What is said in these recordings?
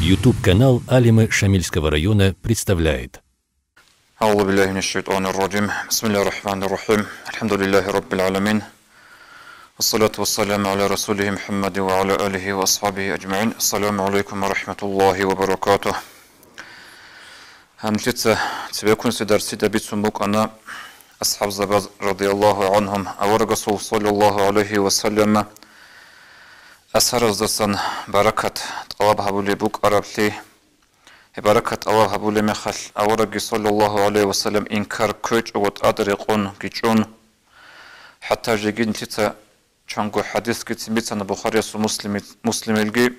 YouTube-канал Алимы Шамильского района представляет. أعوذ بالله من الشيطان الرجيم بسم الله الرحمن الرحيم الحمد لله رب العالمين والصلاة والسلام على رسوله محمد وعلى آله وأصحابه أجمعين السلام عليكم ورحمة الله وبركاته همتلت تبيكون سدرسي دبيت مبوك أنا أصحاب زباز رضي الله عنهم أورغسو صلى الله عليه وسلم أسهر الزسن بركة طلب هبولي بوك أرابلي بركة الله هبولي مخل أورغي صلى الله عليه وسلم إنكار كوج وط أدرقون كيجون حتى جيجين تيتا چانگو حديث كتبتنا بخاري مسلم الجي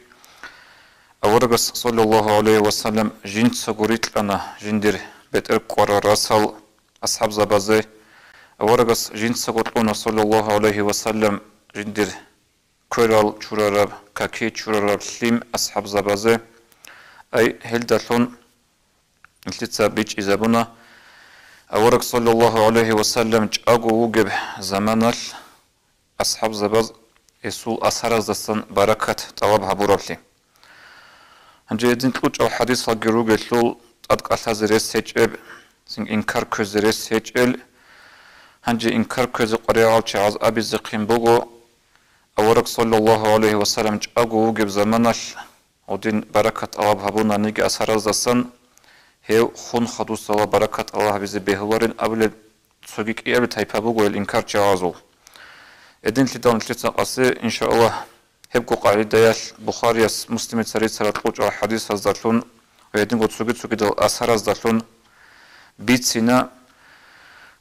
أورغس صلى الله عليه وسلم جين سغوريت لنا جندير بيت قرا راسل أصحاب زبازي أورغس جين سغورتنا صلى الله عليه وسلم جندير كورال چورارب كاكي چورارب سليم أصحاب زبازي أي هلدالون التسا بيج إزابونا أورغ صلى الله عليه وسلم جاغو وجب زمانال أصحاب زباز يسول أسهر زستن بركة طلب هبورالي هنجي دين تلوج أو حديث الجروج يتلول أدق أثازريس سيجب سين إنكار كوزريس سيجل هنجي إنكار كوز قريعال شعاز أبي زقين بوغو أورغ صلى الله عليه وسلم جاغو وجب زمانال ودين بركة الله هبونا نيجي أسهر زستن هيو خون خدوس الله بركة الله بيزي بيهورين قبل تسوغيك إيرب تايبا بوغو الإنكار شعازو إدين تلدان تلتنا قاسي إن شاء الله هبقو قاعدة يال بخاري مسلمي تسريد سرطلوج على حديث هزدالون ويدين قد سوغي دل أسهر هزدالون بيت سينا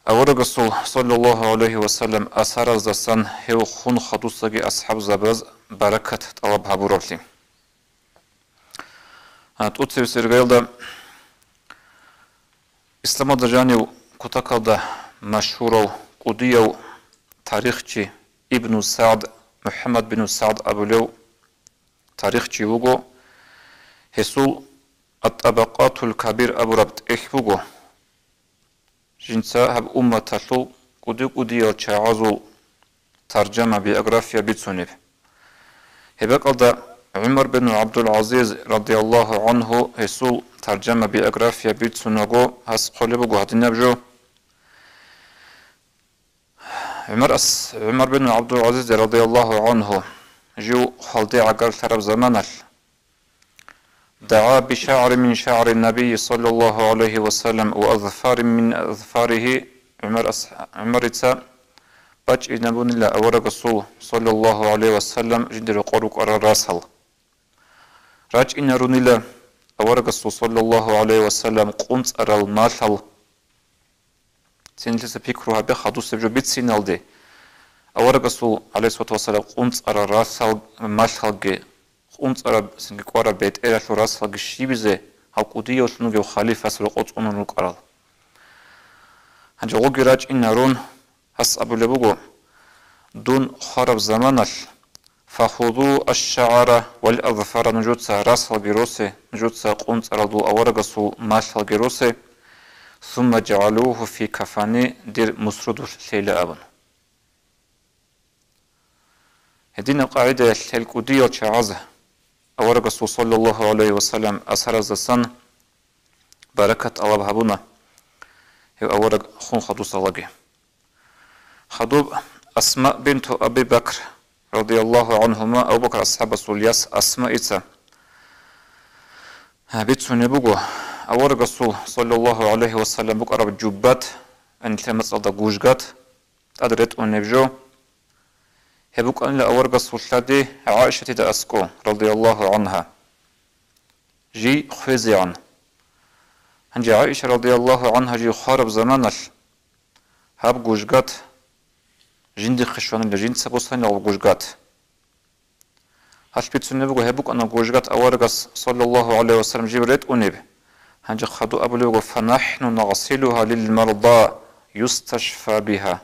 أورغسو صلى الله عليه وسلم أسهر هزدالسان هيو خون خدوساقي أصحاب زباز بركة طلب هبورالي تقوتي بسيرغيل دا إسلام دجانيو كتاكال دا مشهورو قديو تاريخي ابن سعد محمد بن سعد أبوليو تاريخي وغو هسول الطبقات الكبير أبو ربط إخبوغو جنسا هب أمة تلو قديو تشاعزو ترجمة بأغرافيا بيتسونيب هبقال دا عمر بن عبد العزيز رضي الله عنه هسول ترجمة بأغرافيا بيتسونوغو هس قولبوغو هدينابجو عمر بن عبد العزيز رضي الله عنه جو خلدي عقل ثرب زمانل دعا بشعر من شعر النبي صلى الله عليه وسلم وأظفار من أظفاره عمر إتسا باج إنبون الله أورق صلى الله عليه وسلم جندر قروق أرى راسل راج إنرون الله أورق صلى الله عليه وسلم قنص أرى المالحل سنلسة فكرها بخدو سبجو بيت سينالدي أورغسو عليه الصلاة والسلام قنص أرى راسل مالحلغي قنص أرى سنجي قوارا بيت إيراشو راسلغي شيبزي هاو قديو سنوغيو خليفة سلو قوص أنو نقرال هنجي غوغي راج إنارون هس أبو لبوغو دون خرب زمانل فخذوا الشعر والأظفار نجوتسا راسلغي روسي نجوتسا قنص أرى دو أورغسو مالحلغي روسي ثم جعلوه في كفاني دير مسرود الليلة أبن هدين القاعدة الكودية تشعازه أورق صلى الله عليه وسلم أسهر الزسان بركة الله بهبونا هي أورق خون خدوس الله خدوب أسماء بنت أبي بكر رضي الله عنهما أبو بكر أصحاب السولياس أسماء إتسا بيتسوني بوغو أورغ صلى الله عليه وسلم بك أرب جبات أن تلمس على جوجات أدرت أن نبجو هبوك أن أورغ صلى عائشة تأسكو رضي الله عنها جي خزيان هنجي عائشة رضي الله عنها جي خارب زمانل هب جوجات جندي خشوان لجند سبوسان أو جوجات هش بيتسون نبغو هبوك أن جوجات أورغ صلى الله عليه وسلم جبرت أنيب هنجي خدو أبلغ فنحن نغسلها للمرضى يستشفى بها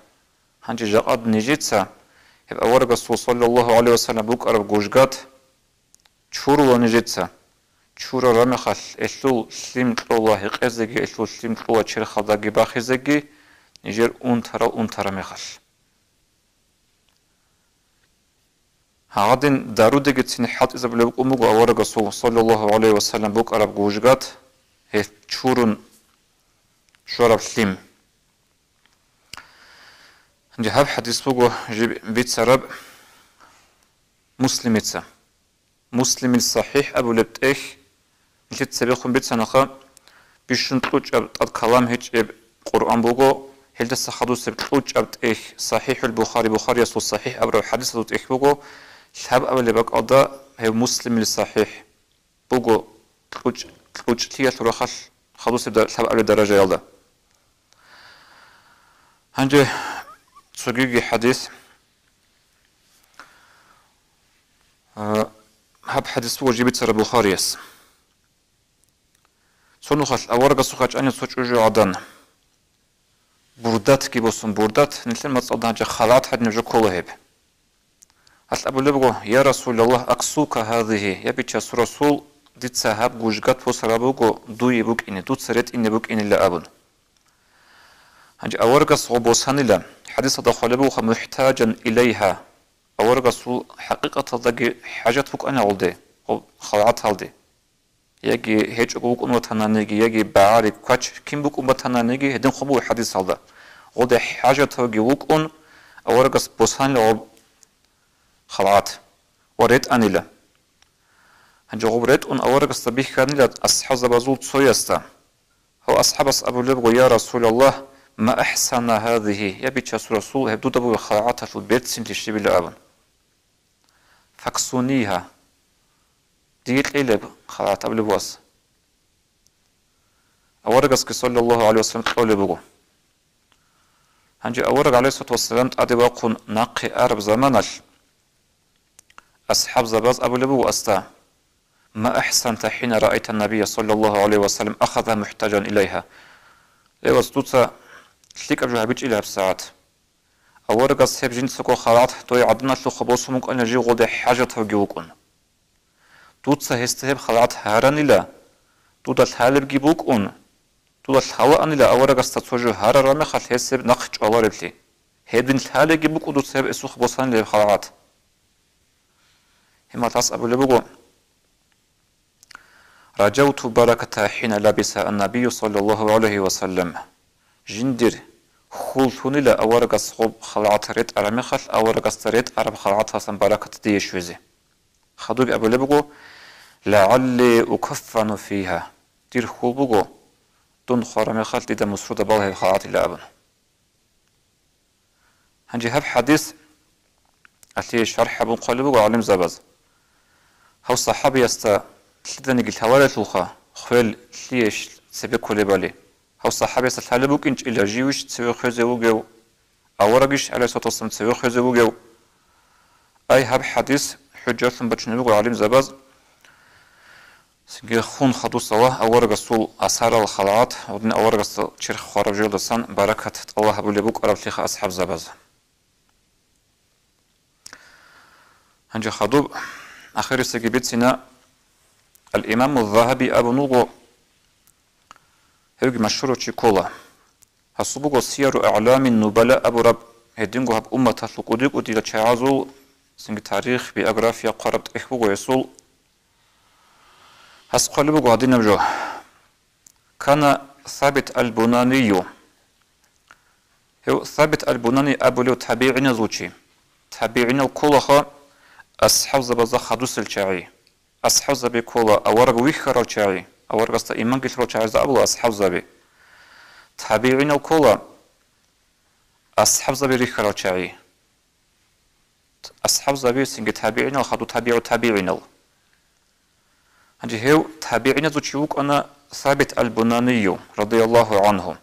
هنجي جاقد نجيتسا هب أورغ صلى الله عليه وسلم بوك أرب جوجات چورو نجيتسا چورو رمخل إسلو سلم الله قزجي إسلو سلم الله چر خداجي باخزجي نجير أون ترى مخل هادين دارود جتسين حط إذا بلوك أمو أورا رسول صلى الله عليه وسلم بوك أرب جوجات هي شورن شرب سليم جهاب حديث بوجو جيب بيت سرب مسلمتسا مسلم الصحيح أبو لبتأخ نشيت سبيخون بيت سنخا بيشن تلوج أب كلام هيج أب قرآن بوجو هل تسخدو سبتلوج أب تأخ صحيح البخاري بخاري يسوع صحيح أبو حديث تأخ بوجو شاب أبو لبك أدا هي مسلم الصحيح بوجو تلوج تيا تروخل خدو سبدا شاب أبو درجة يلا هنجي سجيجي حديث هب حديث بوجو جيبت سر البخاريس سونوخال أورجا سوخاج أني سوتش أجو عدن بردات كي بوسون بردات نتلين ما تصدق هجا خلات حد نجو كلهب هل أبو لبغو يا رسول الله أقصوك هذه يا بيتشاس رسول ديت سهاب جوجات وسرابوغو دوي بوك إني دوت سريت إني بوك إني لا أبن هجا أورجا صوبوسان لا حديث دخل محتاجا إليها أورجا سول حقيقة ضجي حاجات بوك أنا ولدي خلعت هالدي يجي هيج أقولك أنو تنانيجي يجي بعاري كوتش كم بوك أم تنانيجي هدين خبوا حديث هذا وده حاجة توجي ووك أن أورجس بوسان لعب خلعت وريت أني لا هنجو ريت أن أورجس تبيه كان لا أصحاب زبازول تسويستا هو أصحاب أبو لبغو يا رسول الله ما أحسن هذه يبي تشاس رسول هبدو دبو خلعتها في البيت سنتي شبي لأبن فاكسونيها ديك إلب خلعت قبل بواس أورجس صلى الله عليه وسلم تقول بقول هنجي أورج عليه الصلاة والسلام تأدي وقون نقي أرب زمانش أصحاب زباز أبو لبو أستا ما أحسنت حين رأيت النبي صلى الله عليه وسلم أخذ محتاجا إليها لو استوتا شليك أبجو هبيج إليها بساعات أورجس هب جنسكو خلعت توي عدنا شلو خبوسمك أن يجي غودي حاجة توجيوكون توتسا هستهب خلعت هاران إلا تودا الحالب جيبوك أون تودا الحواء أن إلا أورا قستاتوجو هارا رامي خل هستهب نقش أولا بلي هيدين الحالب جيبوك ودو تسهب إسوخ بوصان لي خلعت هما تاس أبو لبقو رجوت بركة حين لبس النبي صلى الله عليه وسلم جندر خلطون إلا أورا قصخب خلعت ريت أرامي خل أورا قستريت أرام خلعت هسن بركة ديشوزي خدوك أبو لبقو لعلي أكفن فيها دير خوبوغو دون خرامي خالتي دا مسرودة بالها الخلعات اللي أبن هنجي هب حديث أتلي شرح أبو قلبوغو علم زباز هاو صحابي يستا تلدني قلت هوالة لوخا خويل تليش سبي كولي بالي هاو صحابي يستا تلالبوك إنج إلا جيوش تسوي خوزيوغو أورقش على صوت الصم تسوي خوزيوغو أي هب حديث حجات بچنبوغو علم زباز سنجي خون خدو سوا أورغ السول أسار الخلعات ودن أورغ السول شرخ خارب جلدسان بركة الله أبو لبوك أرب تليخ أصحاب زباز هنجي خدو أخير سيجي بيتسنا الإمام الذهبي أبو نوغو هيوغي مشهور تشيكولا هسوبوغو سير أعلام النبلاء أبو رب هدينغو هب أمة تلقوديك ودي لتشعازو سنجي تاريخ بأغرافيا قربت إخبوغو يسول هسقلبوغو هدين نبجو كان ثابت البناني هو ثابت البناني أبو لو تابعين زوجي تابعين الكولخا أصحاب زبازا خدوس الشاعي أصحاب زبي كولا أورغ ويخر الشاعي أورغ استا إيمان قتل الشاعي زابلو أصحاب زبي تابعين الكولا أصحاب زبي ريخر الشاعي أصحاب زبي سنجي تابعين الخدو تابعين هنجي هو تابعين زوجيوك أنا ثابت البناني رضي الله عنه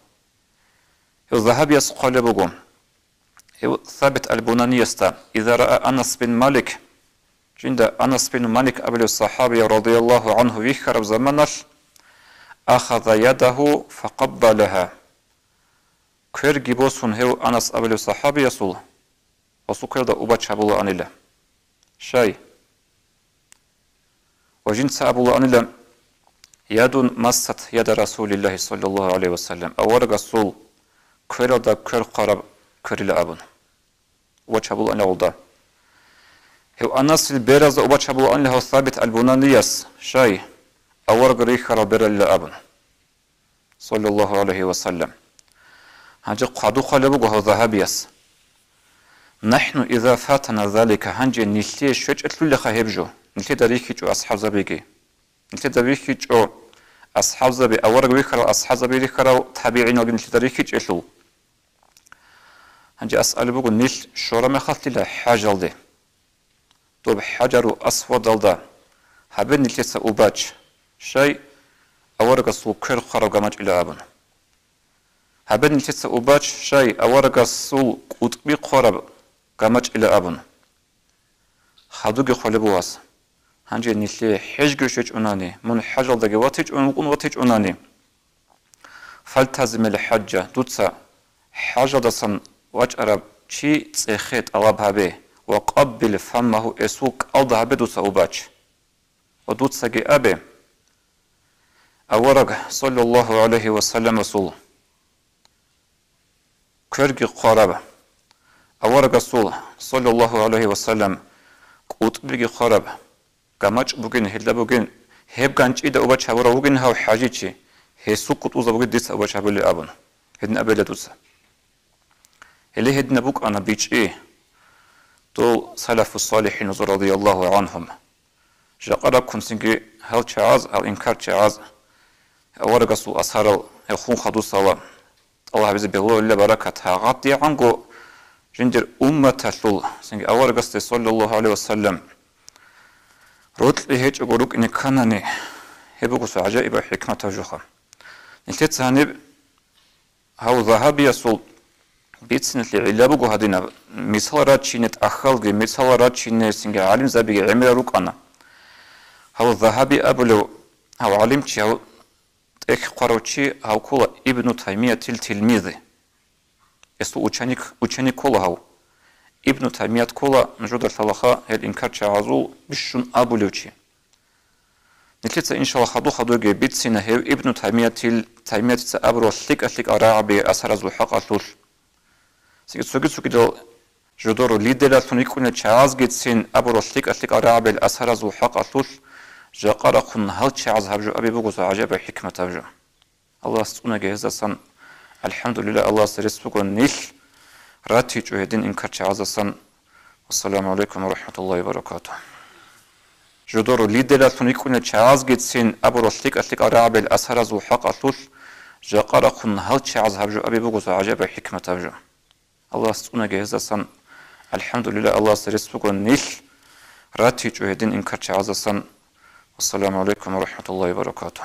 هو ذهب يسقل بقوم هو ثابت البناني يستا إذا رأى أنس بن مالك عند أنس بن مالك أبو الصحابي رضي الله عنه ويخرب زمنش أخذ يده فقبلها كير جيبوسون هو أنس أبو الصحابي يسول وسكر دا أبا تشابولا عن الله شاي وجنس أبو الله عن الله يد مست يد رسول الله صلى الله عليه وسلم أول رسول كير دا كير قرب كير لأبن وتشابولا عن الله هو أناس البيرز وبتشبه أن له ثابت البنانيس شيء أورق ريخر بر أبن صلى الله عليه وسلم هنجي قادو خلبه ذهبيس نحن إذا فاتنا ذلك هنجي نلتي شوج أتلو خهبجو نلتي دريكي جو أصحاب زبيكي نلتي دريكي جو أصحاب زبي أورق ريخر أصحاب زبي ريخر تابعين نلتي دريكي جو أتلو هنجي أسأل بقو نل شورا ما خلت له حاجة لدي طب حجر أسود لدى هبن نلتي سأوباج شيء أورق السوق كير خرج ماج إلى أبن هبن نلتي سأوباج شيء أورق السوق قطبي خرب قامج إلى أبن خدوج خلبواس هنجي نلتي حجج شج أناني من حجر دقي واتج أنقون واتج أناني فلتزم الحجة دوتسا حاجة دسن وجرب شي تسخيت ألابها به وقبل فمه اسوق ألدها بدوسا أوباج ودوتسا جي أبي أورق صلى الله عليه وسلم رسول كرجي قرابة أورق رسول صلى الله عليه وسلم قطبي قرابة كماج بوجين هلا بوجين هب كانش إذا أوباج هورا بوجين هاو حاجيتشي هي سوق قطوزا بوجين ديس أوباج هبلي أبن هدنا أبلا دوسا اللي هدنا بوك أنا بيتش إيه دول سلف الصالحين رضي الله عنهم جاقرا كنسنجي هل شعاز أو إنكار شعاز أورق سو أسهر يخون خدو سوا الله عز بالله إلا بركتها غطي عنقو جندر أمة ثل سنجي أورق صلى الله عليه وسلم رد لهيج أقولك إن كانني هبقو عجائب حكمة وجوخة نلتت سهنب هاو ذهب يسول بيتسنة لعلابو هادينا مثال راتشينة أخلقي مثال راتشينة سنجي عالم زبي عمل روك أنا هاو ذهبي أبلو هاو علمتي هاو تك قروتشي هاو كولا ابن تيمية التلميذ اسو أوچاني كولا هاو ابن تيمية كولا نجود الثلاثة هل إنكار شعازو بشون أبلوشي نتلتسا إن شاء الله خدو بيتسنة هاو ابن تيمية أبرو ثلك أراعبي أسر زو حق أثول سوكي دل جدورو ليدلا ثنيكونا چاز گيتسين أبرو ثلك أراعبي أسر زو حق أثول جاقارا خن هل چاز هبجو أبي بغوز عجب حكمة هبجو الله سونا جهزا سن الحمد لله الله سرس بغو نيل راتي جوهدين إنكار چاز سن والسلام عليكم ورحمة الله وبركاته جدورو ليدلا ثنيكونا چاز گيتسين أبرو ثلك أراعبي أسر زو حق أثول جاقارا خن هل چاز هبجو أبي بغوز عجب حكمة هبجو الله سونا جهزا سن الحمد لله الله سرس بغو نيل راتي جوهدين إنكار چاز سن والسلام عليكم ورحمة الله وبركاته